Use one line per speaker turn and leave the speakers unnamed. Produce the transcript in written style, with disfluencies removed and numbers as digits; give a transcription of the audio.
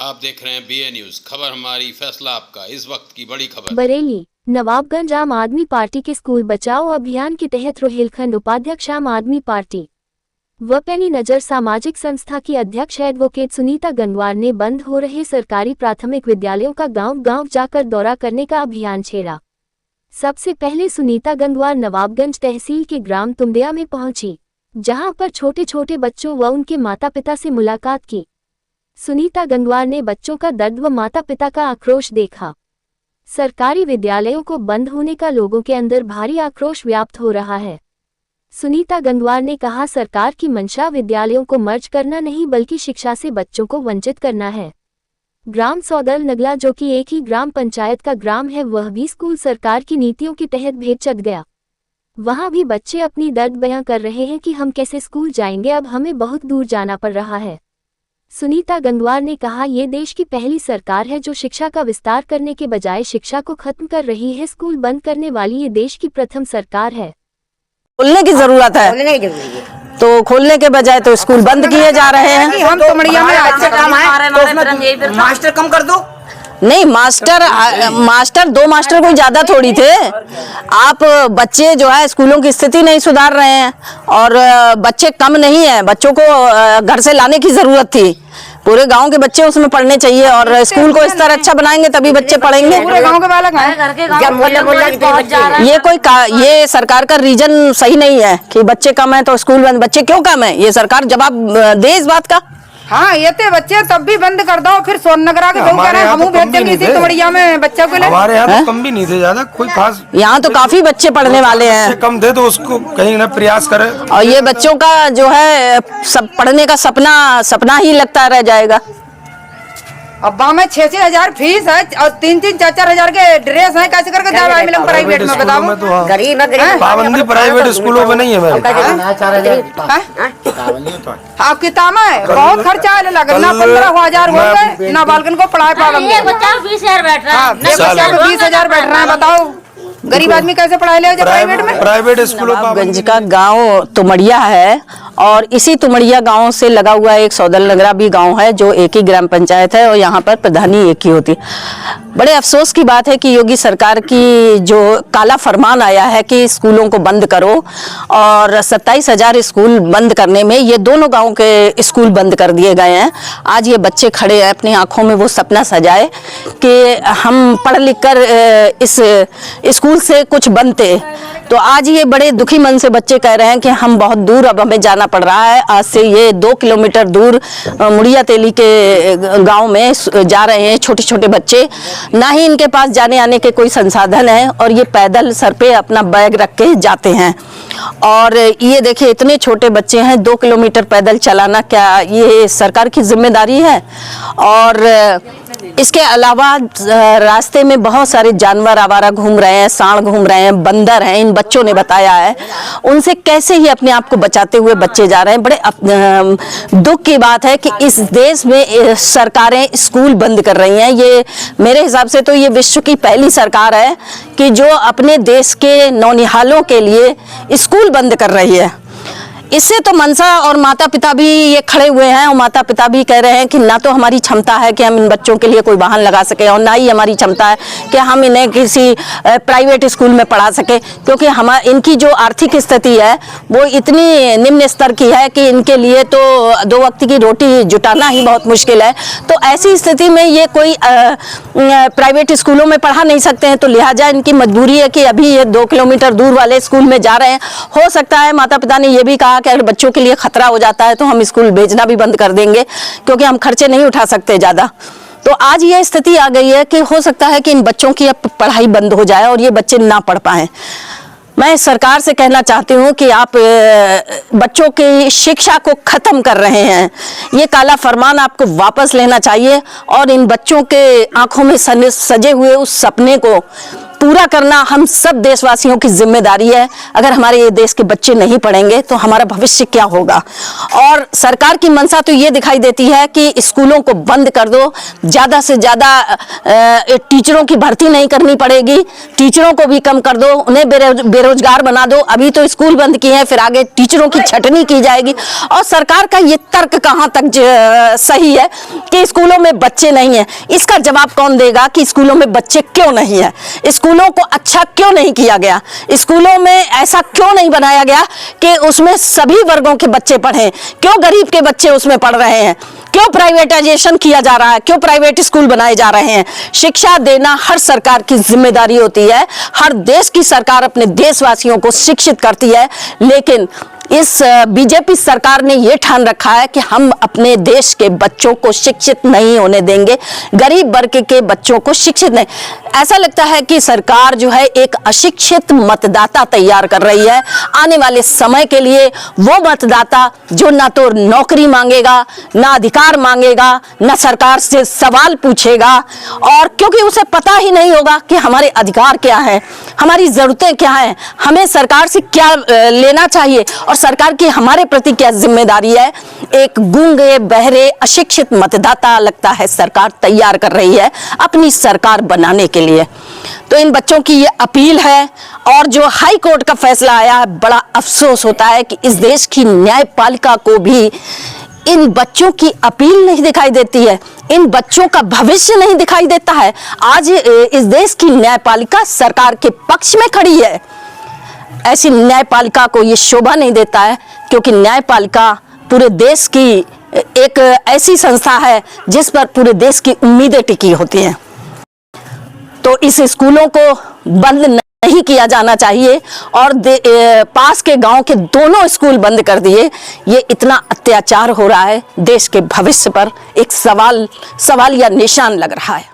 आप देख रहे हैं BA न्यूज, खबर हमारी फैसला आपका। इस वक्त की बड़ी खबर।
बरेली नवाबगंज आम आदमी पार्टी के स्कूल बचाओ अभियान के तहत रोहिलखंड उपाध्यक्ष आम आदमी पार्टी व पैनी नजर सामाजिक संस्था की अध्यक्ष एडवोकेट सुनीता गंगवार ने बंद हो रहे सरकारी प्राथमिक विद्यालयों का गांव-गांव जाकर दौरा करने का अभियान छेड़ा। सबसे पहले सुनीता गंगवार नवाबगंज तहसील के ग्राम तुमडिया में पहुंची, जहां पर छोटे छोटे बच्चों व उनके माता पिता से मुलाकात की। सुनीता गंगवार ने बच्चों का दर्द व माता पिता का आक्रोश देखा। सरकारी विद्यालयों को बंद होने का लोगों के अंदर भारी आक्रोश व्याप्त हो रहा है। सुनीता गंगवार ने कहा, सरकार की मंशा विद्यालयों को मर्ज करना नहीं बल्कि शिक्षा से बच्चों को वंचित करना है। ग्राम सौदल नगला, जो कि एक ही ग्राम पंचायत का ग्राम है, वह भी स्कूल सरकार की नीतियों के तहत भेद गया। वहां भी बच्चे अपनी दर्द बयां कर रहे हैं कि हम कैसे स्कूल जाएंगे, अब हमें बहुत दूर जाना पड़ रहा है। सुनीता गंगवार ने कहा, ये देश की पहली सरकार है जो शिक्षा का विस्तार करने के बजाय शिक्षा को खत्म कर रही है। स्कूल बंद करने वाली ये देश की प्रथम सरकार है।
खोलने की जरूरत है, तो खोलने के बजाय तो स्कूल बंद किए जा रहे हैं।
हम तो मड़िया में अच्छे काम है, मास्टर कम कर दो।
नहीं, मास्टर 2 मास्टर कोई ज्यादा थोड़ी थे। आप बच्चे जो है स्कूलों की स्थिति नहीं सुधार रहे हैं और बच्चे कम नहीं है, बच्चों को घर से लाने की जरूरत थी। पूरे गांव के बच्चे उसमें पढ़ने चाहिए और स्कूल को इस तरह अच्छा बनाएंगे तभी बच्चे पढ़ेंगे।
पूरे गांव के बालक हैं।
ये सरकार का रीजन सही नहीं है कि बच्चे कम है तो स्कूल बंद। बच्चे क्यों कम है, ये सरकार जवाब दे इस बात का।
हाँ, ये थे बच्चे तब भी बंद कर दो, फिर सोननगर के लोग कह रहे हैं हम भेज देंगे इसी तुमड़िया में बच्चों के लिए।
हमारे यहाँ तो कम भी नहीं थे ज्यादा, कोई खास।
यहाँ तो काफी बच्चे पढ़ने वाले हैं।
कम थे तो उसको कहीं ना प्रयास करें।
और ये बच्चों का जो है सब पढ़ने का सपना ही लगता रह जाएगा।
अब्बा में 6-6 हजार फीस है और 3-3, 4-4 हजार के ड्रेस है, कैसे करके जाए मिलेंगे प्राइवेट में, बताओ।
तो
गरीब
पाबंदी प्राइवेट स्कूलों में नहीं है मैम।
हाँ, किताबें बहुत खर्चा है, लगना 15,000 हो गए ना बालकन को पढ़ाए पाबंदी।
20,000 बैठ रहा है,
20,000 बैठ रहा है, बताओ गरीब आदमी कैसे पढ़ाई ले प्राइवेट में।
प्राइवेट स्कूलों
नवाबगंज का गांव तुमड़िया है और इसी तुमड़िया गांव से लगा हुआ एक सौदल नगरा भी गांव है जो एक ही ग्राम पंचायत है और यहाँ पर प्रधानी एक ही होती है। बड़े अफसोस की बात है कि योगी सरकार की जो काला फरमान आया है कि स्कूलों को बंद करो और 27,000 स्कूल बंद करने में ये दोनों गाँव के स्कूल बंद कर दिए गए हैं। आज ये बच्चे खड़े हैं, अपनी आंखों में वो सपना सजाए कि हम पढ़ लिख कर इस स्कूल से कुछ बनते, तो आज ये बड़े दुखी मन से बच्चे कह रहे हैं कि हम बहुत दूर अब हमें जाना पड़ रहा है। आज से ये 2 किलोमीटर दूर मुड़िया तेली के गांव में जा रहे हैं छोटे छोटे बच्चे। ना ही इनके पास जाने आने के कोई संसाधन है और ये पैदल सर पे अपना बैग रख के जाते हैं। और ये देखिए इतने छोटे बच्चे हैं, 2 किलोमीटर पैदल चलाना क्या ये सरकार की जिम्मेदारी है। और इसके अलावा रास्ते में बहुत सारे जानवर आवारा घूम रहे हैं, सांड घूम रहे हैं, बंदर हैं, इन बच्चों ने बताया है। उनसे कैसे ही अपने आप को बचाते हुए बच्चे जा रहे हैं। बड़े दुख की बात है कि इस देश में सरकारें स्कूल बंद कर रही हैं। ये मेरे हिसाब से तो ये विश्व की पहली सरकार है कि जो अपने देश के नौनिहालों के लिए स्कूल बंद कर रही है। इससे तो मनसा और माता पिता भी ये खड़े हुए हैं और माता पिता भी कह रहे हैं कि ना तो हमारी क्षमता है कि हम इन बच्चों के लिए कोई वाहन लगा सके और ना ही हमारी क्षमता है कि हम इन्हें किसी प्राइवेट स्कूल में पढ़ा सके, क्योंकि इनकी जो आर्थिक स्थिति है वो इतनी निम्न स्तर की है कि इनके लिए तो 2 वक्त की रोटी जुटाना ही बहुत मुश्किल है। तो ऐसी स्थिति में ये कोई प्राइवेट स्कूलों में पढ़ा नहीं सकते हैं, तो लिहाजा इनकी मजबूरी है कि अभी ये 2 किलोमीटर दूर वाले स्कूल में जा रहे हैं। हो सकता है माता पिता ने ये भी कहा कि अगर बच्चों के लिए खतरा हो जाता है तो हम स्कूल भेजना भी बंद कर देंगे, क्योंकि हम खर्चे नहीं उठा सकते ज़्यादा। तो आज ये स्थिति आ गई है कि हो सकता है कि इन बच्चों की अब पढ़ाई बंद हो जाए और ये बच्चे ना पढ़ पाएं। मैं सरकार से कहना चाहती हूँ कि आप बच्चों की शिक्षा को खत्म कर रहे हैं। ये काला फरमान आपको वापस लेना चाहिए और इन बच्चों के आंखों में सजे हुए उस सपने को पूरा करना हम सब देशवासियों की जिम्मेदारी है। अगर हमारे ये देश के बच्चे नहीं पढ़ेंगे तो हमारा भविष्य क्या होगा। और सरकार की मंशा तो ये दिखाई देती है कि स्कूलों को बंद कर दो, ज़्यादा से ज़्यादा टीचरों की भर्ती नहीं करनी पड़ेगी, टीचरों को भी कम कर दो, उन्हें बेरोजगार बना दो। अभी तो स्कूल बंद किए हैं, फिर आगे टीचरों की छटनी की जाएगी। और सरकार का ये तर्क कहाँ तक सही है कि स्कूलों में बच्चे नहीं हैं। इसका जवाब कौन देगा कि स्कूलों में बच्चे क्यों नहीं है, स्कूलों को अच्छा क्यों नहीं किया गया, स्कूलों में ऐसा क्यों नहीं बनाया गया कि उसमें सभी वर्गों के बच्चे पढ़ें, क्यों गरीब के बच्चे उसमें पढ़ रहे हैं, क्यों प्राइवेटाइजेशन किया जा रहा है, क्यों प्राइवेट स्कूल बनाए जा रहे हैं। शिक्षा देना हर सरकार की जिम्मेदारी होती है, हर देश की सरकार अपने देशवासियों को शिक्षित करती है, लेकिन इस बीजेपी सरकार ने यह ठान रखा है कि हम अपने देश के बच्चों को शिक्षित नहीं होने देंगे, गरीब वर्ग के बच्चों को शिक्षित नहीं। ऐसा लगता है कि सरकार जो है एक अशिक्षित मतदाता तैयार कर रही है आने वाले समय के लिए। वो मतदाता जो ना तो नौकरी मांगेगा, ना अधिकार मांगेगा, ना सरकार से सवाल पूछेगा, और क्योंकि उसे पता ही नहीं होगा कि हमारे अधिकार क्या है, हमारी जरूरतें क्या हैं, हमें सरकार से क्या लेना चाहिए और सरकार की हमारे प्रति क्या जिम्मेदारी है। एक गूंगे बहरे अशिक्षित मतदाता लगता है सरकार तैयार कर रही है अपनी सरकार बनाने के लिए। तो इन बच्चों की ये अपील है। और जो हाई कोर्ट का फैसला आया है, बड़ा अफसोस होता है कि इस देश की न्यायपालिका को भी इन बच्चों की अपील नहीं दिखाई देती है, इन बच्चों का भविष्य नहीं दिखाई देता है। आज इस देश की न्यायपालिका सरकार के पक्ष में खड़ी है। ऐसी न्यायपालिका को ये शोभा नहीं देता है, क्योंकि न्यायपालिका पूरे देश की एक ऐसी संस्था है जिस पर पूरे देश की उम्मीदें टिकी होती हैं। तो इस स्कूलों को बंद नहीं किया जाना चाहिए और पास के गांव के दोनों स्कूल बंद कर दिए। ये इतना अत्याचार हो रहा है, देश के भविष्य पर एक सवाल या निशान लग रहा है।